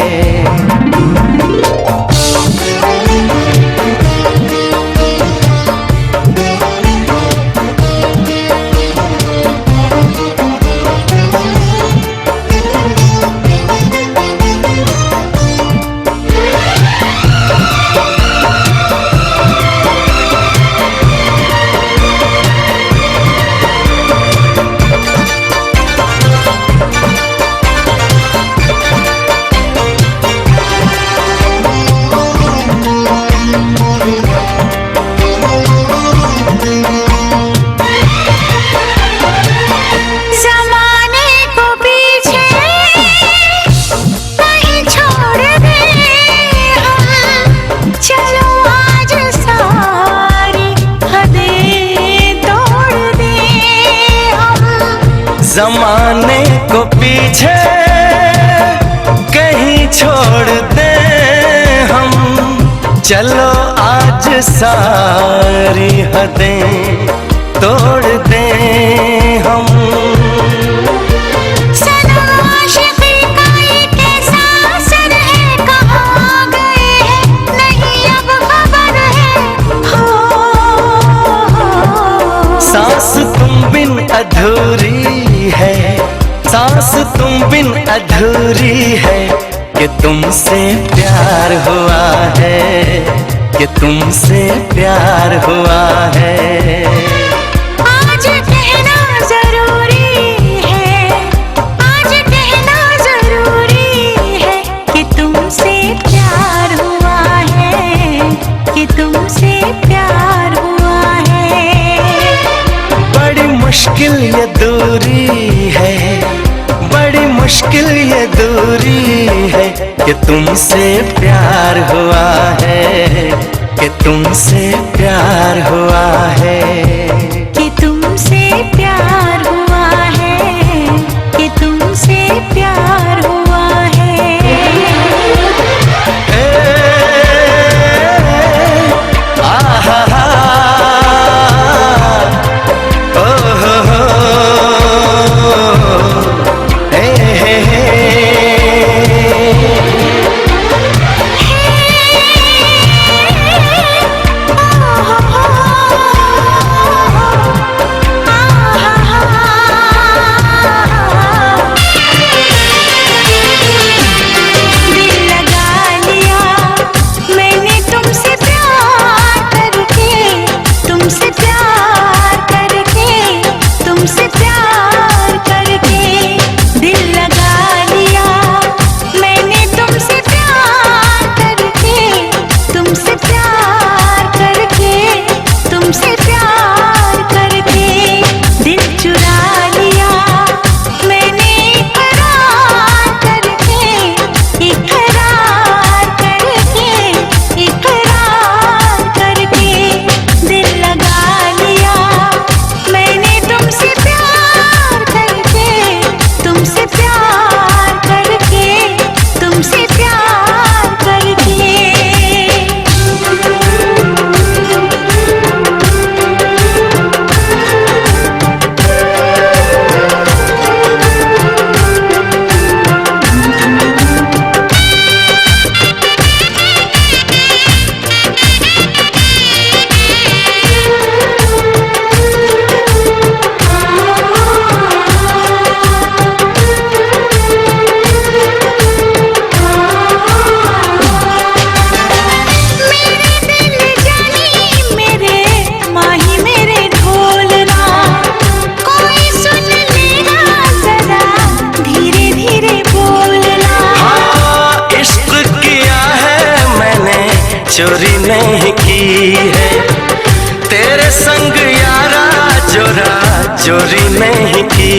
जमाने को पीछे कहीं छोड़ दे हम, चलो आज सारी हदें तोड़ दे हम। सनम आशिक़ी का ये कैसा असर है, कहाँ गए हैं तुमसे प्यार हुआ है, कि तुमसे प्यार हुआ है। आज कहना जरूरी है, आज कहना जरूरी है कि तुमसे प्यार हुआ है, कि तुमसे प्यार हुआ है। बड़ी मुश्किल ये दूरी है, बड़ी मुश्किल ये दूरी है, कि तुमसे प्यार हुआ है, कि तुमसे प्यार हुआ है, कि तुमसे प्यार हुआ है, कि तुमसे प्यार हुआ है। चोरी नहीं की है तेरे संग यारा, चोरा चोरी नहीं की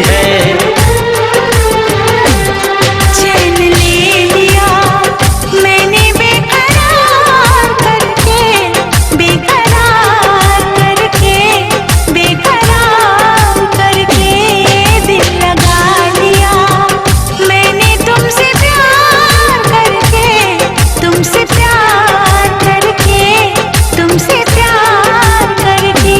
है। चैन ले लिया मैंने बेकरार करके, बेकरार करके, बेकरार करके। दिल लगा लिया मैंने तुमसे प्यार करके, तुमसे प्यार करके, तुमसे प्यार करके।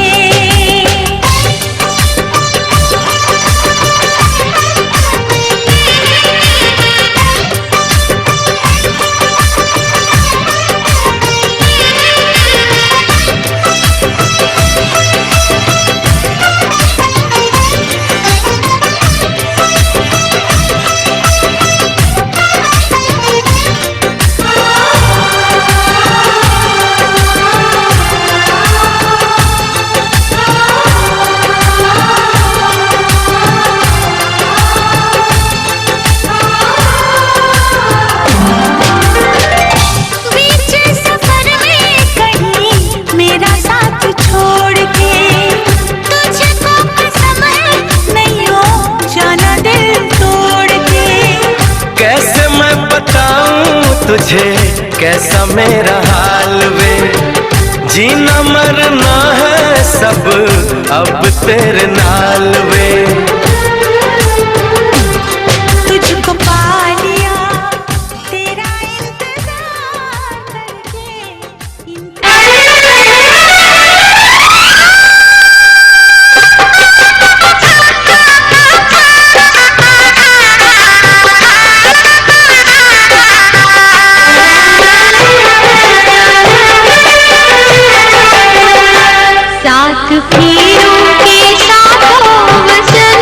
तुझे कैसा मेरा हाल वे, जीना मरना है सब अब तेरे नाल वे। तुझको पा लिया तेरा इंतजार करके, साथ फेरों के साथों वसन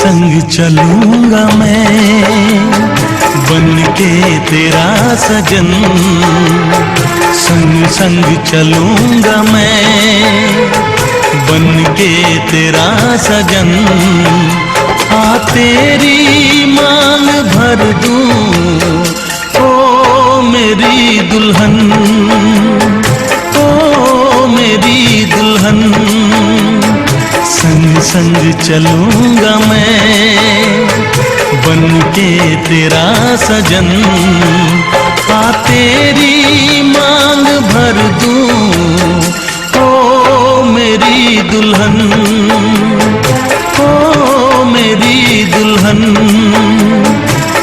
संग चलूंगा मैं बन के तेरा सजन, संग संग चलूंगा मैं बन के तेरा सजन। आ तेरी मांग भर दूं ओ मेरी दुल्हन, ओ मेरी दुल्हन। संग संग चलूंगा मैं बन के तेरा सजन। आ तेरी मांग भर दूं ओ मेरी दुल्हन, ओ मेरी दुल्हन।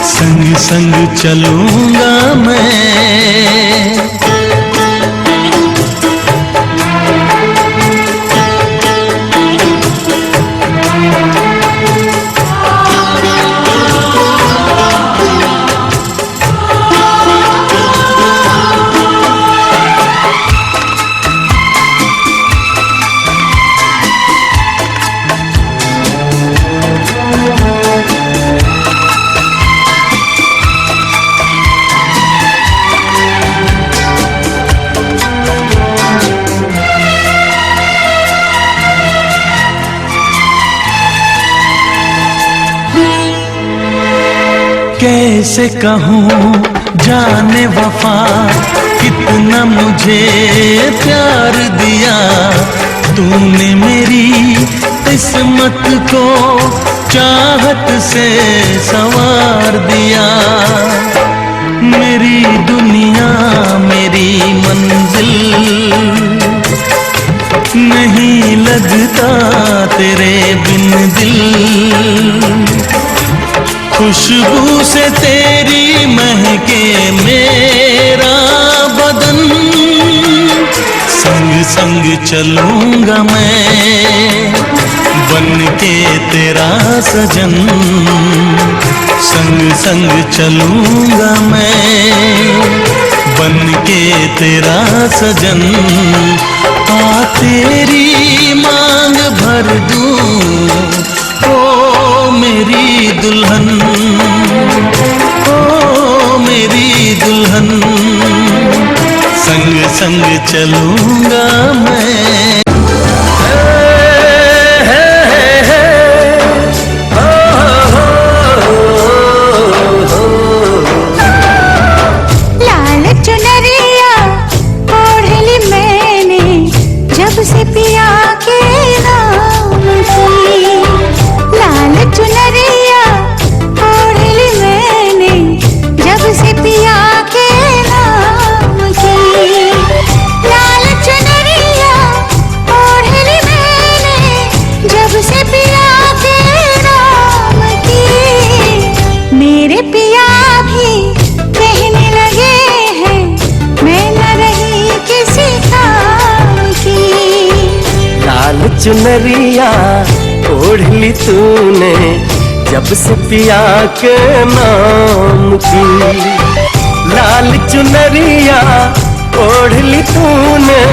संग संग चलूंगा मैं। कैसे कहूँ जाने वफा कितना मुझे प्यार दिया तूने मेरी किस्मत को चाहत से संवार दिया। मेरी दुनिया मेरी मंजिल नहीं लगता तेरे बिन दिल। खुशबू से तेरी महके मेरा बदन। संग संग चलूंगा मैं बन के तेरा सजन। संग संग चलूंगा मैं बन के तेरा सजन। आ तेरी मांग भर दूं ओ मेरी दुल्हन, ओ मेरी दुल्हन। संग संग चलूंगा मैं। लाल चुनरिया ओढ़ ली मैंने जब से पिया के नाम की। लाल चुनरिया ओढ़ ली मैंने जब से पिया के नाम की। लाल चुनरिया ओढ़ ली मैंने जब से पिया के नाम की। मेरे पिया भी कहने लगे हैं मैं न रही किसी काम की। लाल चुनरिया ओढ़ ली तूने जब से पिया के नाम की। लाल चुनरिया ओढ़ ली तूने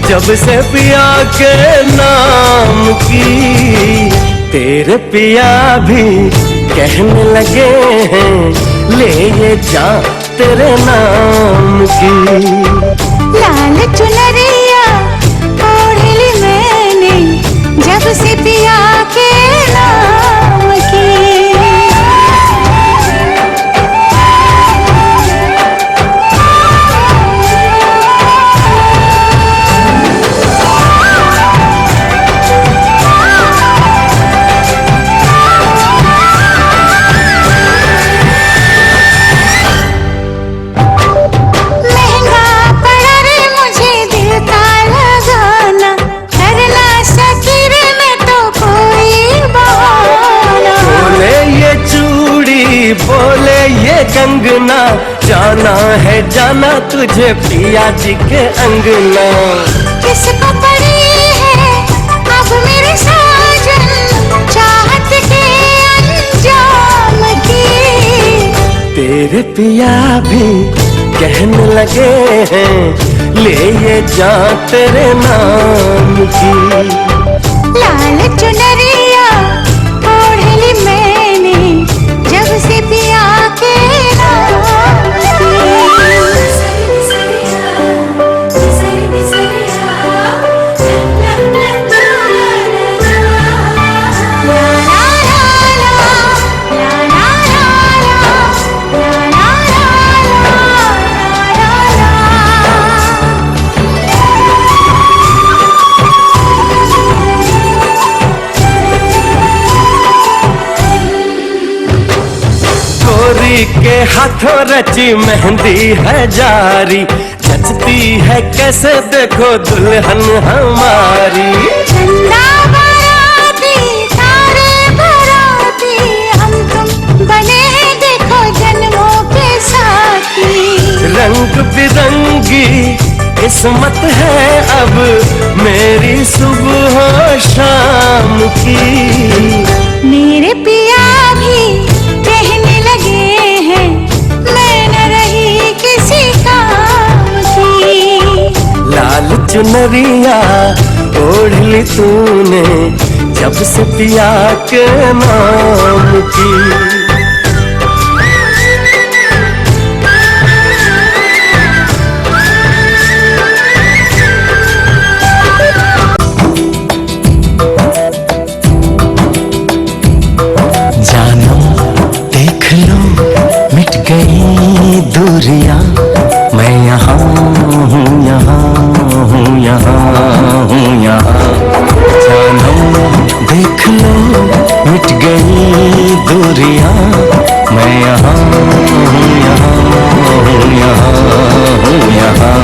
जब से पिया के नाम की। तेरे पिया भी कहने लगे हैं ले ये जा तेरे नाम की। लाल चुनरिया ओढ़ ली मैंने जब से पिया के नाम की। महंगा पड़ा रे मुझे दिल का लगाना, करना सकी रे मैं तो कोई बहाना। बोले ये चूड़ी बोले ये कंगना, जाना है जाना तुझे पिया जी के अंगना। किसको पड़ी है अब मेरे साजन चाहत के अंजाम की। तेरे पिया भी कहने लगे हैं ले ये जा तेरे नाम की। लाल चुनरिया ओढ़ ली हाथों रची मेहंदी है जारी, नचती है कैसे देखो दुल्हन हमारी। चंदा बाराती तारे बाराती, हम तुम बने देखो जन्मों के साथी। रंग बिरंगी किस्मत है अब मेरी सुबह शाम की। मेरे पिया भी कहने लगे हैं मैं न रही किसी काम की। लाल चुनरिया ओढ़ ली तूने जब से पिया के नाम की। गई दूरियां, मैं यहाँ हूँ, यहाँ हूँ, यहाँ हूँ, यहाँ। जानो देख लो मिट गई दूरियां, मैं यहाँ हूँ, यहाँ हूँ, यहाँ हूँ, यहाँ।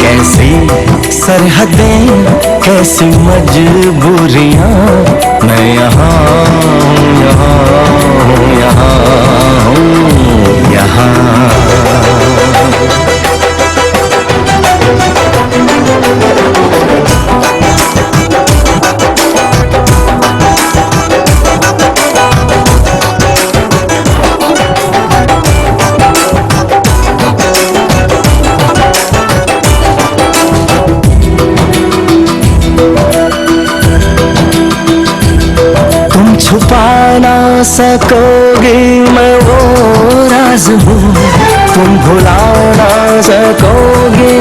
कैसी सरहदें कैसी मजबूरियां, मैं यहाँ हूँ, यहाँ हूँ, यहाँ हूँ, यहाँ। तुम छुपा ना सकोगे मैं वो राज हूँ, तुम भुला ना सकोगे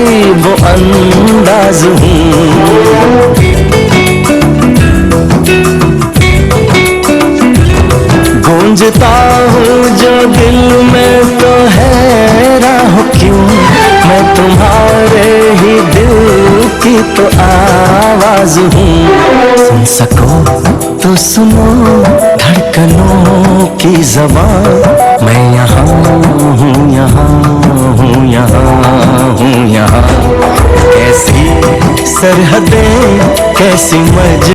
वो अंदाज हूँ। गूंजता हूँ जो दिल में तो हैरान हो क्यों, मैं तुम्हारे ही दिल की तो आवाज हूँ। सुन सको तो सुनो धड़कनों की ज़बान, मैं यहाँ हूँ, यहाँ हूँ, यहाँ हूँ, यहाँ। कैसी सरहदें कैसी मज